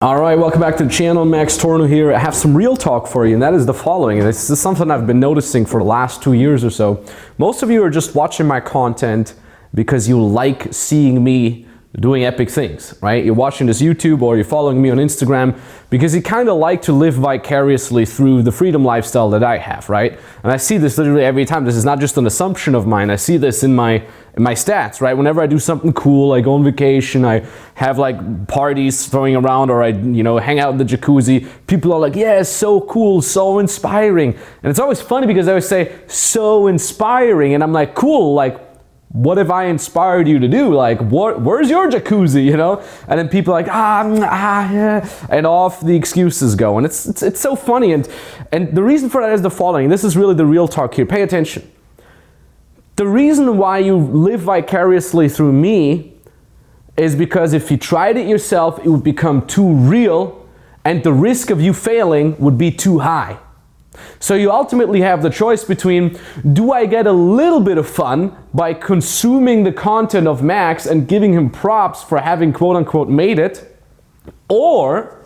Alright, welcome back to the channel. Max Tornow here. I have some real talk for you, and that is the following. This is something I've been noticing for the last 2 years or so. Most of you are just watching my content because you like seeing me doing epic things, right? You're watching this YouTube or you're following me on Instagram because you kind of like to live vicariously through the freedom lifestyle that I have, right? And I see this literally every time. This is not just an assumption of mine. I see this in my stats, right? Whenever I do something cool, I go on vacation, I have like parties throwing around, or I, hang out in the jacuzzi, people are like, yeah, so cool, so inspiring. And it's always funny because I always say, so inspiring. And I'm like, cool, like, what have I inspired you to do? Like, where's your jacuzzi, And then people are like, yeah, and off the excuses go. And it's so funny. And the reason for that is the following. This is really the real talk here. Pay attention. The reason why you live vicariously through me is because if you tried it yourself, it would become too real and the risk of you failing would be too high. So you ultimately have the choice between, do I get a little bit of fun by consuming the content of Max and giving him props for having quote unquote made it, or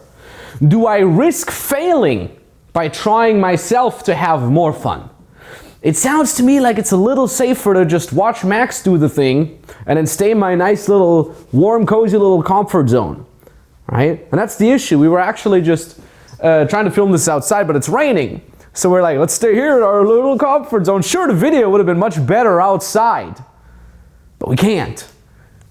do I risk failing by trying myself to have more fun? It sounds to me like it's a little safer to just watch Max do the thing and then stay in my nice little warm, cozy little comfort zone, right? And that's the issue. We were actually just trying to film this outside, but it's raining. So we're like, let's stay here in our little comfort zone. Sure, the video would have been much better outside, but we can't.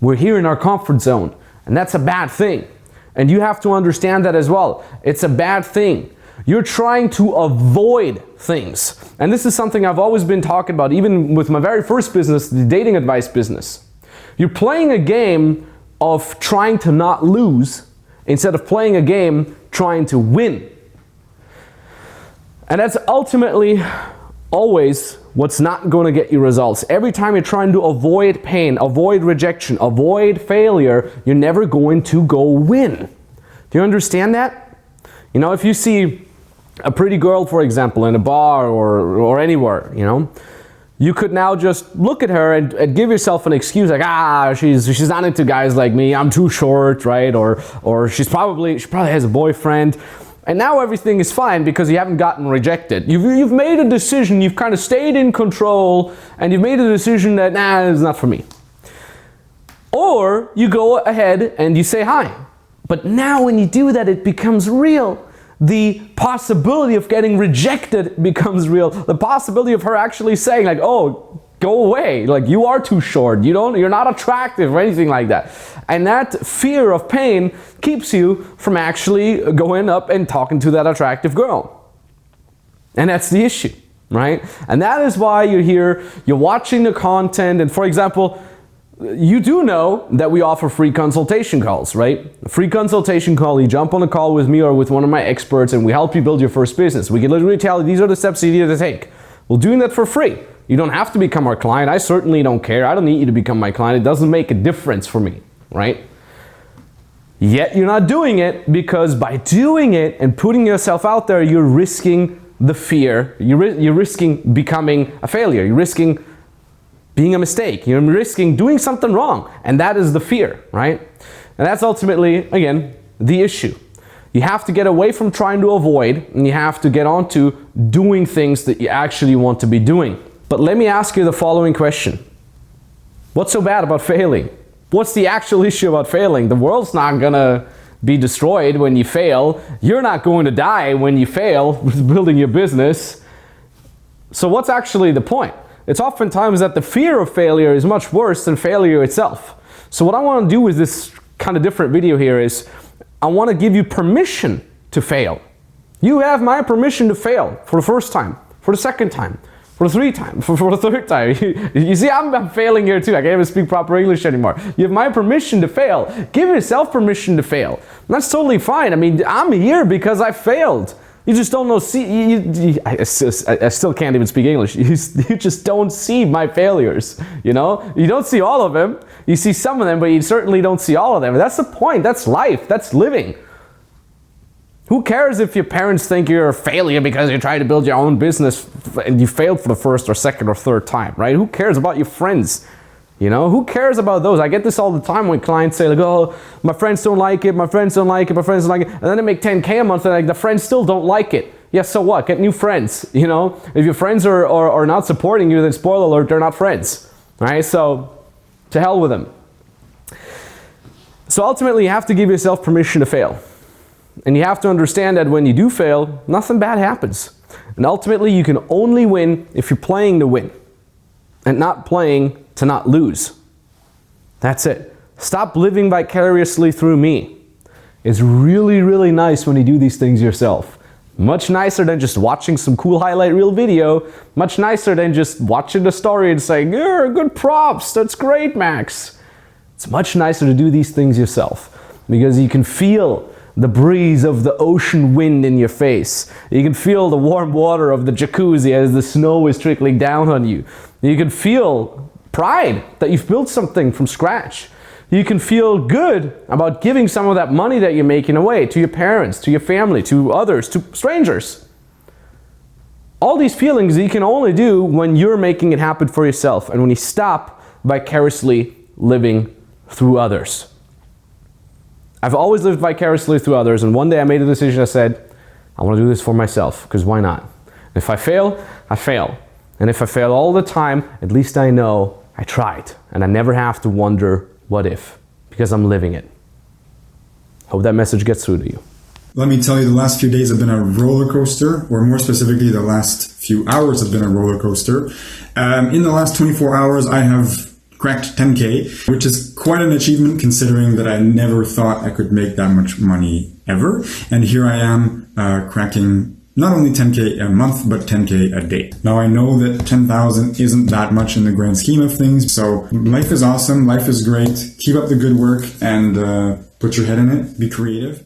We're here in our comfort zone, and that's a bad thing. And you have to understand that as well. It's a bad thing. You're trying to avoid things. And this is something I've always been talking about, even with my very first business, the dating advice business. You're playing a game of trying to not lose instead of playing a game trying to win. And that's ultimately always what's not going to get you results. Every time you're trying to avoid pain, avoid rejection, avoid failure, you're never going to go win. Do you understand that? If you see a pretty girl, for example, in a bar or anywhere, you could now just look at her and give yourself an excuse like, she's not into guys like me, I'm too short, right? Or she probably has a boyfriend. And now everything is fine because you haven't gotten rejected. You've made a decision, you've kind of stayed in control, and you've made a decision that, it's not for me. Or you go ahead and you say hi. But now when you do that, it becomes real. The possibility of getting rejected becomes real. The possibility of her actually saying like, oh, go away, like you are too short, you're not attractive or anything like that. And that fear of pain keeps you from actually going up and talking to that attractive girl. And that's the issue, right? And that is why you're here, you're watching the content, and for example, you do know that we offer free consultation calls, right? A free consultation call, you jump on a call with me or with one of my experts and we help you build your first business. We can literally tell you these are the steps you need to take. We're doing that for free. You don't have to become our client. I certainly don't care. I don't need you to become my client. It doesn't make a difference for me, right? Yet you're not doing it because by doing it and putting yourself out there, you're risking the fear. You're risking becoming a failure. You're risking being a mistake. You're risking doing something wrong. And that is the fear, right? And that's ultimately, again, the issue. You have to get away from trying to avoid, and you have to get on to doing things that you actually want to be doing. But let me ask you the following question. What's so bad about failing? What's the actual issue about failing? The world's not gonna be destroyed when you fail. You're not going to die when you fail with building your business. So what's actually the point? It's oftentimes that the fear of failure is much worse than failure itself. So what I want to do with this kind of different video here is I want to give you permission to fail. You have my permission to fail for the first time, for the second time, for the for the third time. You see, I'm failing here too. I can't even speak proper English anymore. You have my permission to fail. Give yourself permission to fail. And that's totally fine. I mean, I'm here because I failed. You just don't know, I still can't even speak English. You just don't see my failures, You don't see all of them. You see some of them, but you certainly don't see all of them. That's the point. That's life. That's living. Who cares if your parents think you're a failure because you're trying to build your own business and you failed for the first or second or third time, right? Who cares about your friends? You know, who cares about those? I get this all the time when clients say like, oh, my friends don't like it, my friends don't like it, my friends don't like it. And then they make 10K a month and like the friends still don't like it. Yeah, so what? Get new friends, you know? If your friends are not supporting you, then spoiler alert, they're not friends. All right, so to hell with them. So ultimately, you have to give yourself permission to fail. And you have to understand that when you do fail, nothing bad happens. And ultimately, you can only win if you're playing to win and not playing to not lose. That's it. Stop living vicariously through me. It's really, really nice when you do these things yourself. Much nicer than just watching some cool highlight reel video. Much nicer than just watching the story and saying, yeah, good props, that's great, Max. It's much nicer to do these things yourself because you can feel the breeze of the ocean wind in your face. You can feel the warm water of the jacuzzi as the snow is trickling down on you. You can feel pride that you've built something from scratch. You can feel good about giving some of that money that you're making away to your parents, to your family, to others, to strangers. All these feelings you can only do when you're making it happen for yourself and when you stop vicariously living through others. I've always lived vicariously through others, and one day I made a decision. I said, I want to do this for myself, because why not? If I fail, I fail. And if I fail all the time, at least I know I tried, and I never have to wonder what if, because I'm living it. Hope that message gets through to you. Let me tell you, the last few days have been a roller coaster, or more specifically, the last few hours have been a roller coaster. In the last 24 hours, I have cracked 10K, which is quite an achievement considering that I never thought I could make that much money ever. And here I am cracking not only 10K a month, but 10K a day. Now I know that 10,000 isn't that much in the grand scheme of things. So life is awesome. Life is great. Keep up the good work and put your head in it. Be creative.